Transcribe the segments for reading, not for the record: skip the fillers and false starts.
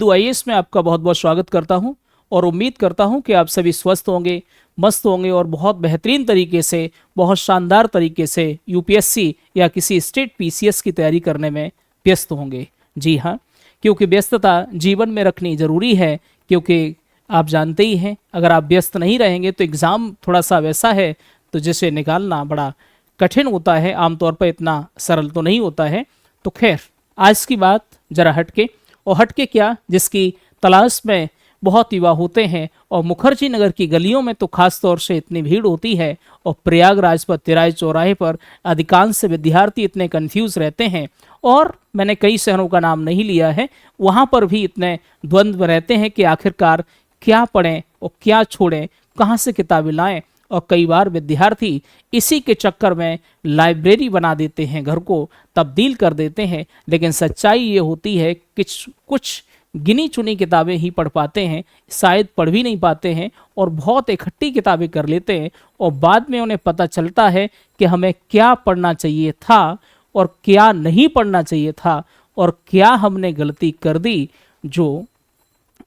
तो आईएएस में आपका बहुत बहुत स्वागत करता हूं और उम्मीद करता हूं कि आप सभी स्वस्थ होंगे, मस्त होंगे और बहुत बेहतरीन तरीके से, बहुत शानदार तरीके से यूपीएससी या किसी स्टेट पीसीएस की तैयारी करने में व्यस्त होंगे। जी हाँ, क्योंकि व्यस्तता जीवन में रखनी ज़रूरी है, क्योंकि आप जानते ही हैं अगर आप व्यस्त नहीं रहेंगे तो एग्ज़ाम थोड़ा सा वैसा है तो जिसे निकालना बड़ा कठिन होता है, आमतौर पर इतना सरल तो नहीं होता है। तो खैर, आज की बात जरा हटके, और हटके क्या, जिसकी तलाश में बहुत युवा होते हैं और मुखर्जी नगर की गलियों में तो खास तौर से इतनी भीड़ होती है और प्रयागराज पर तिराई चौराहे पर अधिकांश विद्यार्थी इतने कंफ्यूज रहते हैं, और मैंने कई शहरों का नाम नहीं लिया है, वहाँ पर भी इतने द्वंद्व रहते हैं कि आखिरकार क्या पढ़ें और क्या छोड़ें, कहाँ से किताबें लाएं। और कई बार विद्यार्थी इसी के चक्कर में लाइब्रेरी बना देते हैं, घर को तब्दील कर देते हैं। लेकिन सच्चाई ये होती है कि कुछ गिनी चुनी किताबें ही पढ़ पाते हैं, शायद पढ़ भी नहीं पाते हैं और बहुत इकट्ठी किताबें कर लेते हैं, और बाद में उन्हें पता चलता है कि हमें क्या पढ़ना चाहिए था और क्या नहीं पढ़ना चाहिए था, और क्या हमने गलती कर दी जो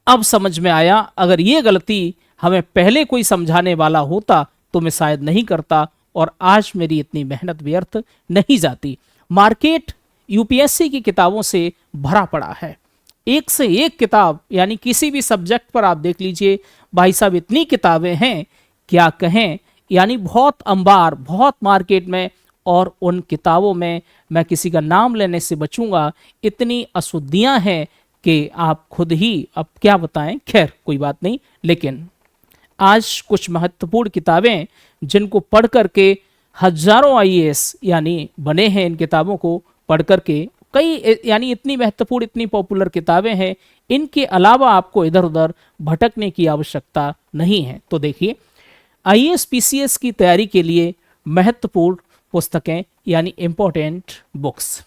अब समझ में आया अगर ये गलती हमें पहले कोई समझाने वाला होता तो मैं शायद नहीं करता और आज मेरी इतनी मेहनत व्यर्थ नहीं जाती। मार्केट यूपीएससी की किताबों से भरा पड़ा है, एक से एक किताब, यानी किसी भी सब्जेक्ट पर आप देख लीजिए भाई साहब, इतनी किताबें हैं क्या कहें, यानी बहुत अंबार, बहुत मार्केट में। और उन किताबों में मैं किसी का नाम लेने से बचूंगा, इतनी अशुद्धियां हैं कि आप खुद ही अब क्या बताएं। खैर कोई बात नहीं, लेकिन आज कुछ महत्वपूर्ण किताबें जिनको पढ़ करके हजारों आईएएस यानी बने हैं, इन किताबों को पढ़ करके कई, यानी इतनी महत्वपूर्ण, इतनी पॉपुलर किताबें हैं, इनके अलावा आपको इधर उधर भटकने की आवश्यकता नहीं है। तो देखिए, आईएएस पीसीएस की तैयारी के लिए महत्वपूर्ण पुस्तकें यानी इंपॉर्टेंट बुक्स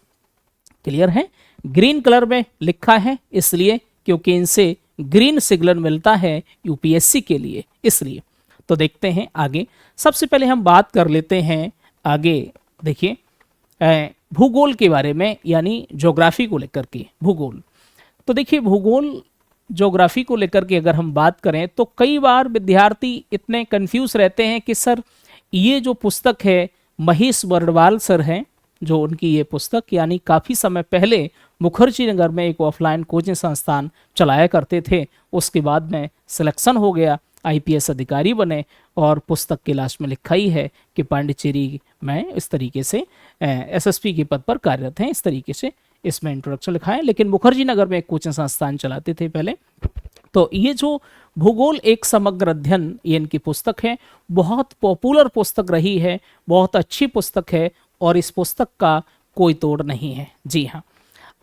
क्लियर है, ग्रीन कलर में लिखा है इसलिए क्योंकि इनसे ग्रीन सिग्नल मिलता है यूपीएससी के लिए, इसलिए। तो देखते हैं आगे। सबसे पहले हम बात कर लेते हैं आगे, देखिए भूगोल के बारे में, यानी ज्योग्राफी को लेकर के भूगोल। तो देखिए, भूगोल ज्योग्राफी को लेकर के अगर हम बात करें तो कई बार विद्यार्थी इतने कंफ्यूज रहते हैं कि सर ये जो पुस्तक है, महेश बर्डवाल सर हैं जो उनकी ये पुस्तक, यानी काफ़ी समय पहले मुखर्जी नगर में एक ऑफलाइन कोचिंग संस्थान चलाया करते थे, उसके बाद में सिलेक्शन हो गया, आईपीएस अधिकारी बने, और पुस्तक के लास्ट में लिखा ही है कि पांडिचेरी में इस तरीके से एसएसपी के पद पर कार्यरत हैं, इस तरीके से इसमें इंट्रोडक्शन लिखा है। लेकिन मुखर्जी नगर में एक कोचिंग संस्थान चलाते थे पहले। तो ये जो भूगोल एक समग्र अध्ययन, ये इनकी पुस्तक है, बहुत पॉपुलर पुस्तक रही है, बहुत अच्छी पुस्तक है और इस पुस्तक का कोई तोड़ नहीं है। जी हाँ,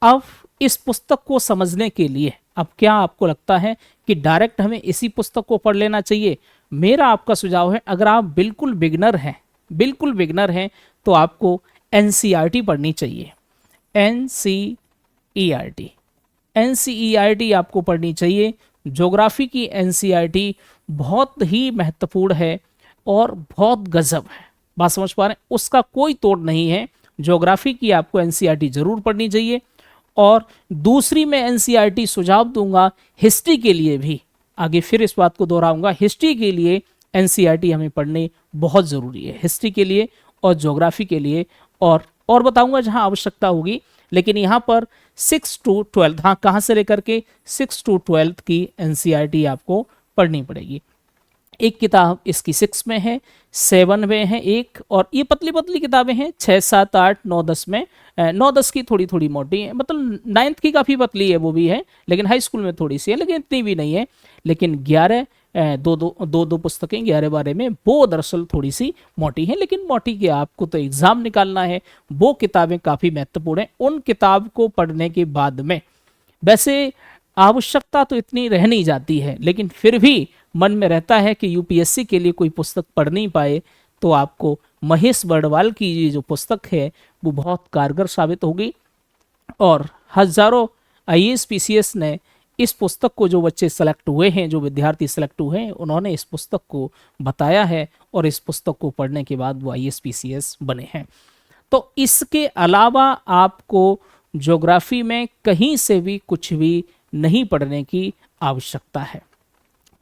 अब इस पुस्तक को समझने के लिए अब क्या आपको लगता है कि डायरेक्ट हमें इसी पुस्तक को पढ़ लेना चाहिए? मेरा आपका सुझाव है, अगर आप बिल्कुल बिगनर हैं, बिल्कुल बिगनर हैं, तो आपको एनसीईआरटी पढ़नी चाहिए। एनसीईआरटी, एनसीईआरटी आपको पढ़नी चाहिए। ज्योग्राफी की एनसीईआरटी बहुत ही महत्वपूर्ण है और बहुत गजब है, बात समझ पा रहे हैं, उसका कोई तोड़ नहीं है। ज्योग्राफी की आपको एनसीईआरटी जरूर पढ़नी चाहिए। और दूसरी मैं एनसीईआरटी सुझाव दूंगा हिस्ट्री के लिए भी, आगे फिर इस बात को दोहराऊंगा, हिस्ट्री के लिए एनसीईआरटी हमें पढ़नी बहुत ज़रूरी है, हिस्ट्री के लिए और ज्योग्राफी के लिए। और बताऊंगा जहां आवश्यकता होगी, लेकिन यहाँ पर 6 to 12, हाँ, कहाँ से लेकर के 6 to 12 की एनसीईआरटी आपको पढ़नी पड़ेगी। एक किताब इसकी 6 में है, 7 में है एक, और ये पतली पतली किताबें हैं 6, 7, 8, 9, 10 में। 9, 10 की थोड़ी थोड़ी मोटी है, मतलब 9th की काफ़ी पतली है, वो भी है, लेकिन हाई स्कूल में थोड़ी सी है, लेकिन इतनी भी नहीं है। लेकिन 11, दो पुस्तकें 11-12 में, वो दरअसल थोड़ी सी मोटी हैं, लेकिन मोटी के आपको तो एग्ज़ाम निकालना है, वो किताबें काफ़ी महत्वपूर्ण हैं। उन किताब को पढ़ने के बाद में वैसे आवश्यकता तो इतनी रह नहीं जाती है, लेकिन फिर भी मन में रहता है कि यूपीएससी के लिए कोई पुस्तक पढ़ नहीं पाए, तो आपको महेश बर्डवाल की ये जो पुस्तक है वो बहुत कारगर साबित होगी। और हजारों आईएएस पीसीएस ने इस पुस्तक को, जो बच्चे सेलेक्ट हुए हैं, जो विद्यार्थी सेलेक्ट हुए हैं, उन्होंने इस पुस्तक को बताया है और इस पुस्तक को पढ़ने के बाद वो आईएएस पीसीएस बने हैं। तो इसके अलावा आपको ज्योग्राफी में कहीं से भी कुछ भी नहीं पढ़ने की आवश्यकता है।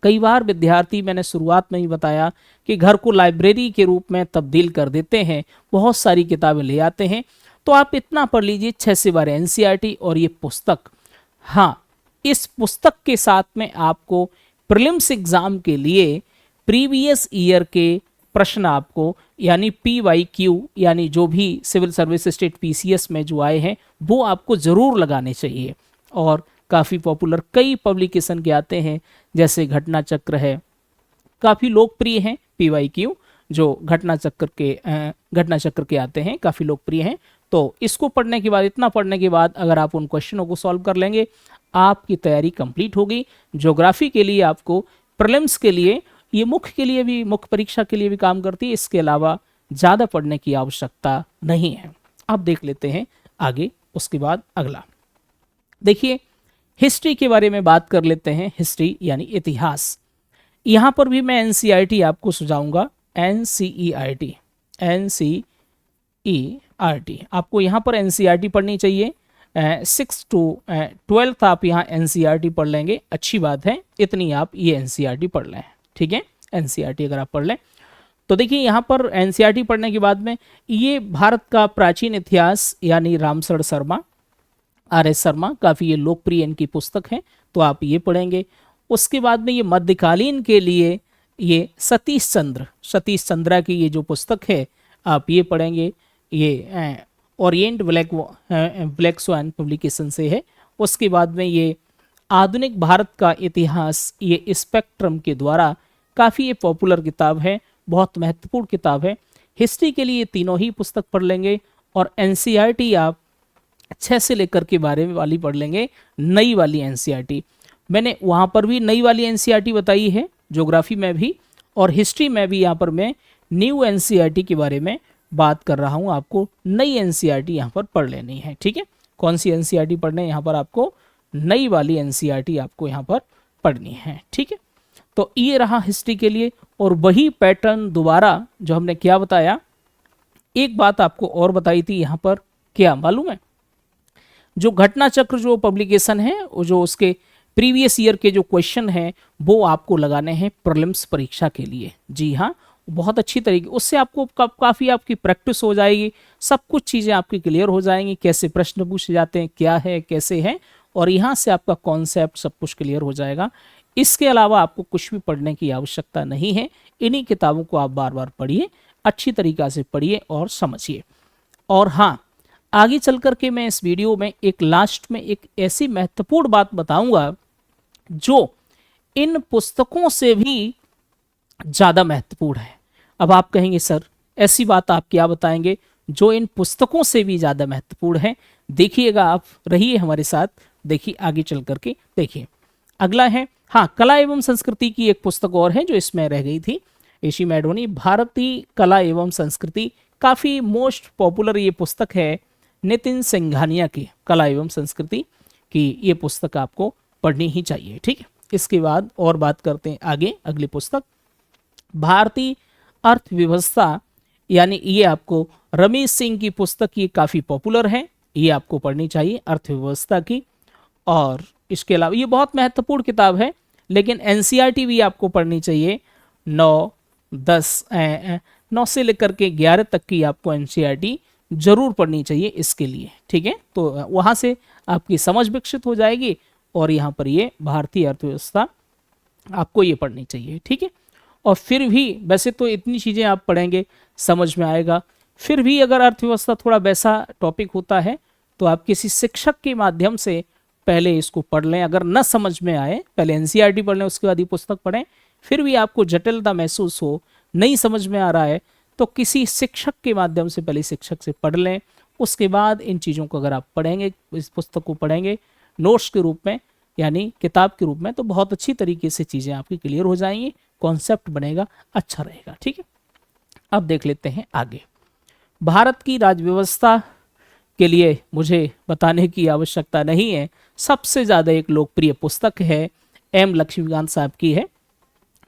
कई बार विद्यार्थी, मैंने शुरुआत में ही बताया कि घर को लाइब्रेरी के रूप में तब्दील कर देते हैं, बहुत सारी किताबें ले आते हैं। तो आप इतना पढ़ लीजिए 6 से 12 एनसीईआरटी और ये पुस्तक। हाँ, इस पुस्तक के साथ में आपको प्रीलिम्स एग्जाम के लिए प्रीवियस ईयर के प्रश्न आपको, यानी PYQ, यानी जो भी सिविल सर्विस स्टेट PCS में जो आए हैं वो आपको ज़रूर लगाने चाहिए। और काफ़ी पॉपुलर कई पब्लिकेशन के आते हैं, जैसे घटना चक्र है, काफ़ी लोकप्रिय हैं PYQ, जो घटना चक्र के आते हैं, काफ़ी लोकप्रिय हैं। तो इसको पढ़ने के बाद, इतना पढ़ने के बाद अगर आप उन क्वेश्चनों को सॉल्व कर लेंगे, आपकी तैयारी कंप्लीट होगी। ज्योग्राफी के लिए आपको प्रीलिम्स के लिए, ये मुख्य के लिए भी, मुख्य परीक्षा के लिए भी काम करती है, इसके अलावा ज़्यादा पढ़ने की आवश्यकता नहीं है। अब देख लेते हैं आगे, उसके बाद अगला देखिए, हिस्ट्री के बारे में बात कर लेते हैं। हिस्ट्री यानी इतिहास, यहाँ पर भी मैं एनसीईआरटी आपको सुझाऊंगा। एनसीईआरटी आपको यहाँ पर एनसीईआरटी पढ़नी चाहिए। 6 to 12 आप यहाँ एनसीईआरटी पढ़ लेंगे, अच्छी बात है, इतनी आप ये एनसीईआरटी पढ़ लें, ठीक है। एनसीईआरटी अगर आप पढ़ लें तो देखिए, यहाँ पर एनसीईआरटी पढ़ने के बाद में ये भारत का प्राचीन इतिहास, यानी रामसर शर्मा, RS शर्मा, काफ़ी ये लोकप्रिय इनकी पुस्तक है, तो आप ये पढ़ेंगे। उसके बाद में ये मध्यकालीन के लिए ये सतीश चंद्रा की ये जो पुस्तक है आप ये पढ़ेंगे। ये ओरिएंट ब्लैक स्वान पब्लिकेशन से है। उसके बाद में ये आधुनिक भारत का इतिहास, ये स्पेक्ट्रम के द्वारा, काफ़ी ये पॉपुलर किताब है, बहुत महत्वपूर्ण किताब है। हिस्ट्री के लिए ये तीनों ही पुस्तक पढ़ लेंगे। और एनसीईआरटी आप 6 से लेकर के 12 वाली पढ़ लेंगे, नई वाली एनसीईआरटी। मैंने वहाँ पर भी नई वाली एनसीईआरटी बताई है, ज्योग्राफी में भी और हिस्ट्री में भी। यहाँ पर मैं न्यू एनसीईआरटी के बारे में बात कर रहा हूँ, आपको नई एनसीईआरटी यहाँ पर पढ़ लेनी है, ठीक है। कौन सी एनसीईआरटी पढ़ने, यहाँ पर आपको नई वाली एनसीईआरटी आपको यहाँ पर पढ़नी है, ठीक है। तो ये रहा हिस्ट्री के लिए। और वही पैटर्न दोबारा जो हमने क्या बताया, एक बात आपको और बताई थी यहाँ पर, क्या मालूम है, जो घटना चक्र जो पब्लिकेशन है, जो उसके प्रीवियस ईयर के जो क्वेश्चन हैं वो आपको लगाने हैं प्रीलिम्स परीक्षा के लिए। जी हाँ, बहुत अच्छी तरीके, उससे आपको काफ़ी आपकी प्रैक्टिस हो जाएगी, सब कुछ चीज़ें आपकी क्लियर हो जाएंगी, कैसे प्रश्न पूछे जाते हैं, क्या है, कैसे है, और यहाँ से आपका कॉन्सेप्ट सब कुछ क्लियर हो जाएगा। इसके अलावा आपको कुछ भी पढ़ने की आवश्यकता नहीं है। इन्हीं किताबों को आप बार बार पढ़िए, अच्छी तरीक़ा से पढ़िए और समझिए। और हाँ, आगे चल कर के मैं इस वीडियो में एक लास्ट में एक ऐसी महत्वपूर्ण बात बताऊंगा जो इन पुस्तकों से भी ज़्यादा महत्वपूर्ण है। अब आप कहेंगे सर ऐसी बात आप क्या बताएंगे जो इन पुस्तकों से भी ज़्यादा महत्वपूर्ण है? देखिएगा, आप रहिए हमारे साथ, देखिए आगे चल करके। देखिए अगला है, हाँ, कला एवं संस्कृति की एक पुस्तक और है जो इसमें रह गई थी, एशी मैडोनी, भारतीय कला एवं संस्कृति, काफ़ी मोस्ट पॉपुलर ये पुस्तक है, नितिन सिंघानिया की कला एवं संस्कृति की ये पुस्तक आपको पढ़नी ही चाहिए, ठीक है। इसके बाद और बात करते हैं आगे, अगली पुस्तक भारतीय अर्थव्यवस्था, यानी ये आपको रमेश सिंह की पुस्तक, ये काफ़ी पॉपुलर है, ये आपको पढ़नी चाहिए अर्थव्यवस्था की। और इसके अलावा ये बहुत महत्वपूर्ण किताब है, लेकिन एनसीईआरटी भी आपको पढ़नी चाहिए। 9 से लेकर के 11 तक की आपको एनसीईआरटी जरूर पढ़नी चाहिए इसके लिए, ठीक है। तो वहाँ से आपकी समझ विकसित हो जाएगी और यहाँ पर ये भारतीय अर्थव्यवस्था आपको ये पढ़नी चाहिए, ठीक है। और फिर भी वैसे तो इतनी चीज़ें आप पढ़ेंगे समझ में आएगा, फिर भी अगर अर्थव्यवस्था थोड़ा वैसा टॉपिक होता है तो आप किसी शिक्षक के माध्यम से पहले इसको पढ़ लें। अगर न समझ में आए, पहले एनसीईआरटी पढ़ लें, उसके बाद ये पुस्तक पढ़ें। फिर भी आपको जटिलता महसूस हो, नहीं समझ में आ रहा है, तो किसी शिक्षक के माध्यम से पहले शिक्षक से पढ़ लें। उसके बाद इन चीज़ों को अगर आप पढ़ेंगे, इस पुस्तक को पढ़ेंगे नोट्स के रूप में, यानी किताब के रूप में, तो बहुत अच्छी तरीके से चीज़ें आपकी क्लियर हो जाएंगी, कॉन्सेप्ट बनेगा, अच्छा रहेगा, ठीक है। अब देख लेते हैं आगे। भारत की राज्य व्यवस्था के लिए मुझे बताने की आवश्यकता नहीं है, सबसे ज़्यादा एक लोकप्रिय पुस्तक है, एम लक्ष्मीकांत साहब की है।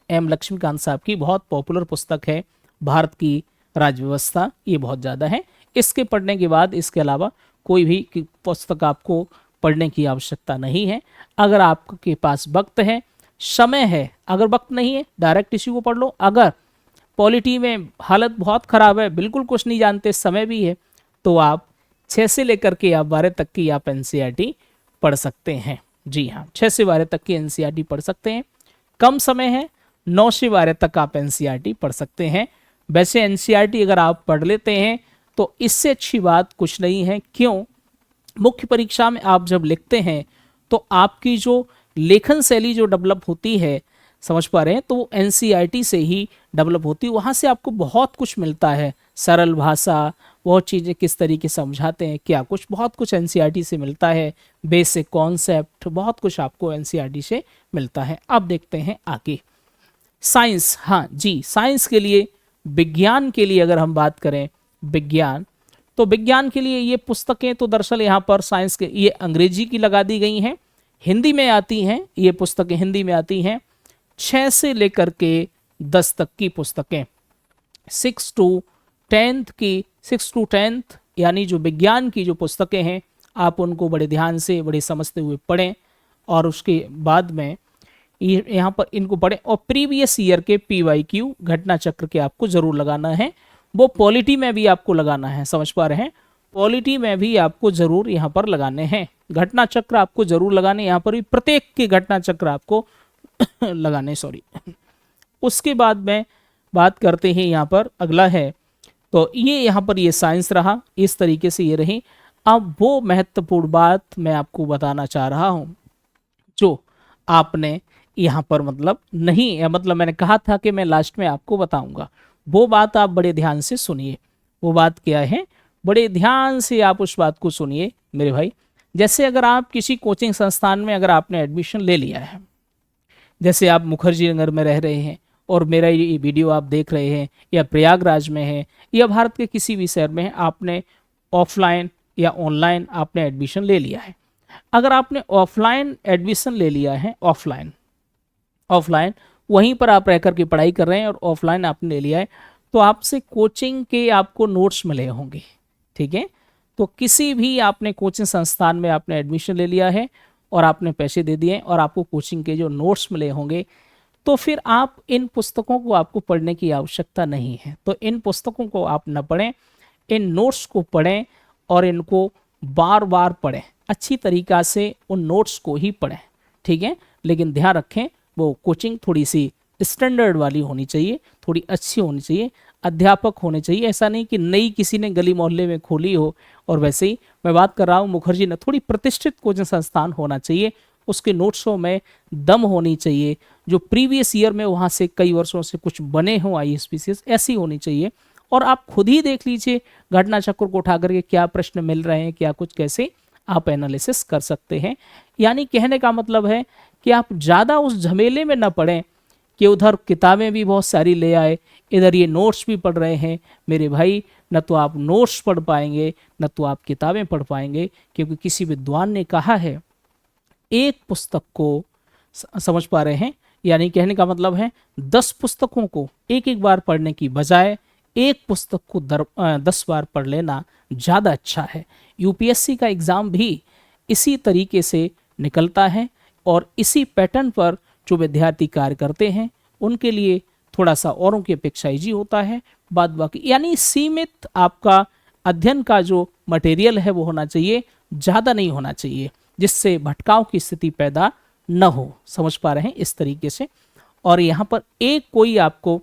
एम लक्ष्मीकांत साहब की बहुत पॉपुलर पुस्तक है भारत की राज्य व्यवस्था, ये बहुत ज़्यादा है। इसके पढ़ने के बाद इसके अलावा कोई भी पुस्तक आपको पढ़ने की आवश्यकता नहीं है। अगर आपके पास वक्त है, समय है, अगर वक्त नहीं है डायरेक्ट इसी को पढ़ लो। अगर पॉलिटी में हालत बहुत ख़राब है, बिल्कुल कुछ नहीं जानते, समय भी है, तो आप 6 से लेकर के आप 12 तक की आप एनसीईआरटी पढ़ सकते हैं। जी हाँ, 6 से 12 तक की एनसीईआरटी पढ़ सकते हैं। कम समय है, 9 से 12 तक आप एनसीईआरटी पढ़ सकते हैं। वैसे एनसीईआरटी अगर आप पढ़ लेते हैं तो इससे अच्छी बात कुछ नहीं है। क्यों? मुख्य परीक्षा में आप जब लिखते हैं तो आपकी जो लेखन शैली जो डेवलप होती है, समझ पा रहे हैं, तो वो एनसीईआरटी से ही डेवलप होती है। वहाँ से आपको बहुत कुछ मिलता है, सरल भाषा, बहुत चीज़ें किस तरीके से समझाते हैं, क्या कुछ, बहुत कुछ एनसीईआरटी से मिलता है। बेसिक कॉन्सेप्ट, बहुत कुछ आपको एनसीईआरटी से मिलता है। अब देखते हैं आगे साइंस। हाँ जी, साइंस के लिए, विज्ञान के लिए अगर हम बात करें, विज्ञान, तो विज्ञान के लिए ये पुस्तकें तो दरअसल यहाँ पर साइंस के ये अंग्रेजी की लगा दी गई हैं, हिंदी में आती हैं, ये पुस्तकें हिंदी में आती हैं। 6 से लेकर के 10 तक की पुस्तकें, 6 to 10th यानी जो विज्ञान की जो पुस्तकें हैं, आप उनको बड़े ध्यान से, बड़े समझते हुए पढ़ें। और उसके बाद में यहाँ पर इनको पढ़ें। और प्रीवियस ईयर के PYQ घटना चक्र के आपको जरूर लगाना है। वो पॉलिटी में भी आपको लगाना है, समझ पा रहे हैं, पॉलिटी में भी आपको जरूर यहाँ पर लगाने हैं। घटना चक्र आपको जरूर लगाने, यहाँ पर भी प्रत्येक के घटना चक्र आपको लगाने, सॉरी। उसके बाद में बात करते हैं, यहाँ पर अगला है, तो ये यहाँ पर ये साइंस रहा, इस तरीके से ये रही। अब वो महत्वपूर्ण बात मैं आपको बताना चाह रहा हूँ जो आपने यहाँ पर मतलब नहीं, या मतलब मैंने कहा था कि मैं लास्ट में आपको बताऊंगा, वो बात आप बड़े ध्यान से सुनिए। वो बात क्या है, बड़े ध्यान से आप उस बात को सुनिए मेरे भाई। जैसे अगर आप किसी कोचिंग संस्थान में अगर आपने एडमिशन ले लिया है, जैसे आप मुखर्जी नगर में रह रहे हैं और मेरा ये वीडियो आप देख रहे हैं, या प्रयागराज में है, या भारत के किसी भी शहर में है, आपने ऑफलाइन या ऑनलाइन आपने एडमिशन ले लिया है। अगर आपने ऑफलाइन एडमिशन ले लिया है, ऑफलाइन वहीं पर आप रह कर के पढ़ाई कर रहे हैं और ऑफलाइन आपने ले लिया है, तो आपसे कोचिंग के आपको नोट्स मिले होंगे, ठीक है। तो किसी भी आपने कोचिंग संस्थान में आपने एडमिशन ले लिया है और आपने पैसे दे दिए और आपको कोचिंग के जो नोट्स मिले होंगे, तो फिर आप इन पुस्तकों को आपको पढ़ने की आवश्यकता नहीं है। तो इन पुस्तकों को आप न पढ़ें, इन नोट्स को पढ़ें और इनको बार बार पढ़ें, अच्छी तरीक़ा से उन नोट्स को ही पढ़ें, ठीक है। लेकिन ध्यान रखें, वो कोचिंग थोड़ी सी स्टैंडर्ड वाली होनी चाहिए, थोड़ी अच्छी होनी चाहिए, अध्यापक होने चाहिए। ऐसा नहीं कि नई किसी ने गली मोहल्ले में खोली हो। और वैसे ही मैं बात कर रहा हूँ मुखर्जी ने, थोड़ी प्रतिष्ठित कोचिंग संस्थान होना चाहिए, उसके नोट्सों में दम होनी चाहिए, जो प्रीवियस ईयर में वहाँ से कई वर्षों से कुछ बने हों ISPCS, ऐसी होनी चाहिए। और आप खुद ही देख लीजिए घटना चक्र को उठा करके क्या प्रश्न मिल रहे हैं, क्या कुछ, कैसे आप एनालिसिस कर सकते हैं। यानी कहने का मतलब है कि आप ज़्यादा उस झमेले में न पड़ें कि उधर किताबें भी बहुत सारी ले आए, इधर ये नोट्स भी पढ़ रहे हैं। मेरे भाई, न तो आप नोट्स पढ़ पाएंगे, न तो आप किताबें पढ़ पाएंगे, क्योंकि किसी विद्वान ने कहा है, एक पुस्तक को, समझ पा रहे हैं, यानी कहने का मतलब है 10 पुस्तकों को एक एक बार पढ़ने की बजाय एक पुस्तक को 10 बार पढ़ लेना ज़्यादा अच्छा है। UPSC का एग्ज़ाम भी इसी तरीके से निकलता है और इसी पैटर्न पर जो विद्यार्थी कार्य करते हैं उनके लिए थोड़ा सा औरों की अपेक्षा ईजी होता है। बाद बाकी यानी सीमित आपका अध्ययन का जो मटेरियल है वो होना चाहिए, ज़्यादा नहीं होना चाहिए, जिससे भटकाव की स्थिति पैदा न हो। समझ पा रहे हैं, इस तरीके से। और यहाँ पर एक कोई आपको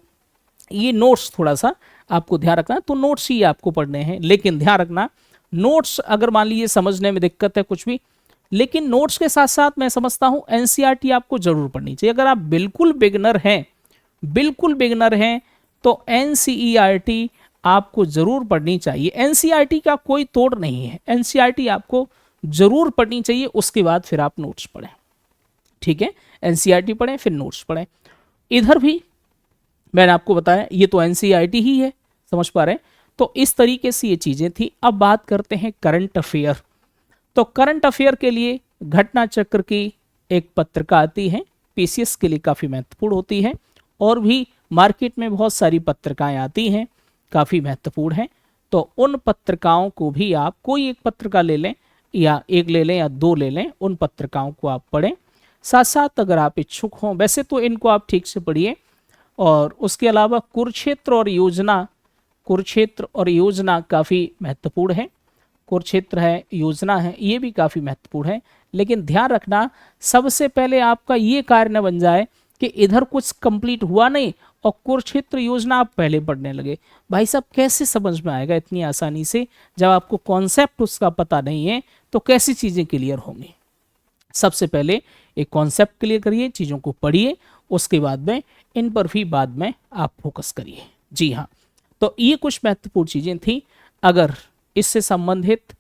ये नोट्स थोड़ा सा आपको ध्यान रखना है, तो नोट्स ही आपको पढ़ने हैं। लेकिन ध्यान रखना, नोट्स अगर मान लीजिए समझने में दिक्कत है कुछ भी, लेकिन नोट्स के साथ साथ मैं समझता हूँ NCERT आपको जरूर पढ़नी चाहिए। अगर आप बिल्कुल बिगनर हैं तो NCERT आपको जरूर पढ़नी चाहिए। NCERT का कोई तोड़ नहीं है, NCERT आपको जरूर पढ़नी चाहिए। उसके बाद फिर आप नोट्स पढ़ें, ठीक है। NCERT पढ़ें फिर नोट्स पढ़ें। इधर भी मैंने आपको बताया ये तो NCERT ही है, समझ पा रहे हैं। तो इस तरीके से ये चीज़ें थी। अब बात करते हैं करंट अफेयर। तो करंट अफेयर के लिए घटना चक्र की एक पत्रिका आती है, PCS के लिए काफ़ी महत्वपूर्ण होती है। और भी मार्केट में बहुत सारी पत्रिकाएं आती हैं, काफ़ी महत्वपूर्ण हैं। तो उन पत्रिकाओं को भी आप कोई एक पत्रिका ले लें, या एक ले लें या दो ले लें, उन पत्रिकाओं को आप पढ़ें। साथ साथ अगर आप इच्छुक हों, वैसे तो इनको आप ठीक से पढ़िए, और उसके अलावा कुरुक्षेत्र और योजना काफ़ी महत्वपूर्ण है। कुरुक्षेत्र है, योजना है, ये भी काफ़ी महत्वपूर्ण है। लेकिन ध्यान रखना, सबसे पहले आपका ये कार्य न बन जाए कि इधर कुछ कंप्लीट हुआ नहीं और कुरुक्षेत्र योजना आप पहले पढ़ने लगे। भाई साहब, कैसे समझ में आएगा इतनी आसानी से? जब आपको कॉन्सेप्ट उसका पता नहीं है तो कैसी चीज़ें क्लियर होंगी? सबसे पहले एक कॉन्सेप्ट क्लियर करिए, चीज़ों को पढ़िए, उसके बाद में इन पर भी बाद में आप फोकस करिए। जी हाँ, तो ये कुछ महत्वपूर्ण चीज़ें थी। अगर इससे संबंधित,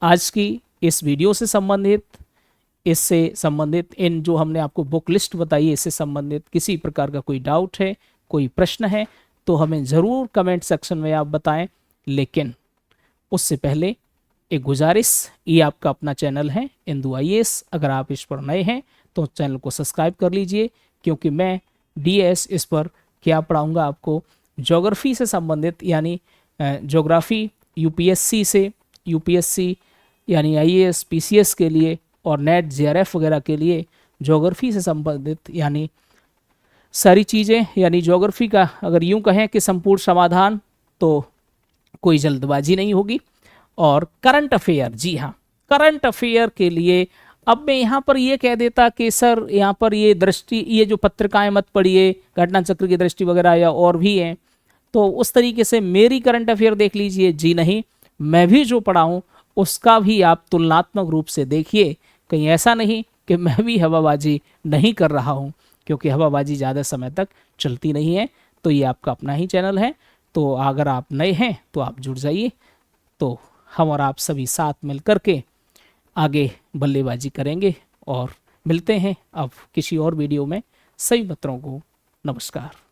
आज की इस वीडियो से संबंधित, इससे संबंधित इन जो हमने आपको बुक लिस्ट बताई है, इससे संबंधित किसी प्रकार का कोई डाउट है, कोई प्रश्न है, तो हमें ज़रूर कमेंट सेक्शन में आप बताएं। लेकिन उससे पहले एक गुजारिश, ये आपका अपना चैनल है इंदु IAS, अगर आप इस पर नए हैं तो चैनल को सब्सक्राइब कर लीजिए, क्योंकि मैं DS इस पर क्या पढ़ाऊँगा आपको, ज्योग्राफी से संबंधित, यानी ज्योग्राफी UPSC यानी IAS PCS के लिए और नेट JRF वगैरह के लिए ज्योग्राफी से संबंधित यानी सारी चीज़ें, यानी ज्योग्राफी का अगर यूं कहें कि संपूर्ण समाधान, तो कोई जल्दबाजी नहीं होगी। और करंट अफेयर, जी हाँ, करंट अफेयर के लिए अब मैं यहाँ पर ये कह देता कि सर यहाँ पर ये दृष्टि, ये जो पत्रिकाएं मत पढ़िए, घटना चक्र की दृष्टि वगैरह या और भी हैं, तो उस तरीके से मेरी करंट अफेयर देख लीजिए। जी नहीं, मैं भी जो पढ़ाऊँ उसका भी आप तुलनात्मक रूप से देखिए। कहीं ऐसा नहीं कि मैं भी हवाबाजी नहीं कर रहा हूँ, क्योंकि हवाबाजी ज़्यादा समय तक चलती नहीं है। तो ये आपका अपना ही चैनल है, तो अगर आप नए हैं तो आप जुड़ जाइए, तो हम और आप सभी साथ मिल कर के आगे बल्लेबाजी करेंगे। और मिलते हैं अब किसी और वीडियो में। सभी मित्रों को नमस्कार।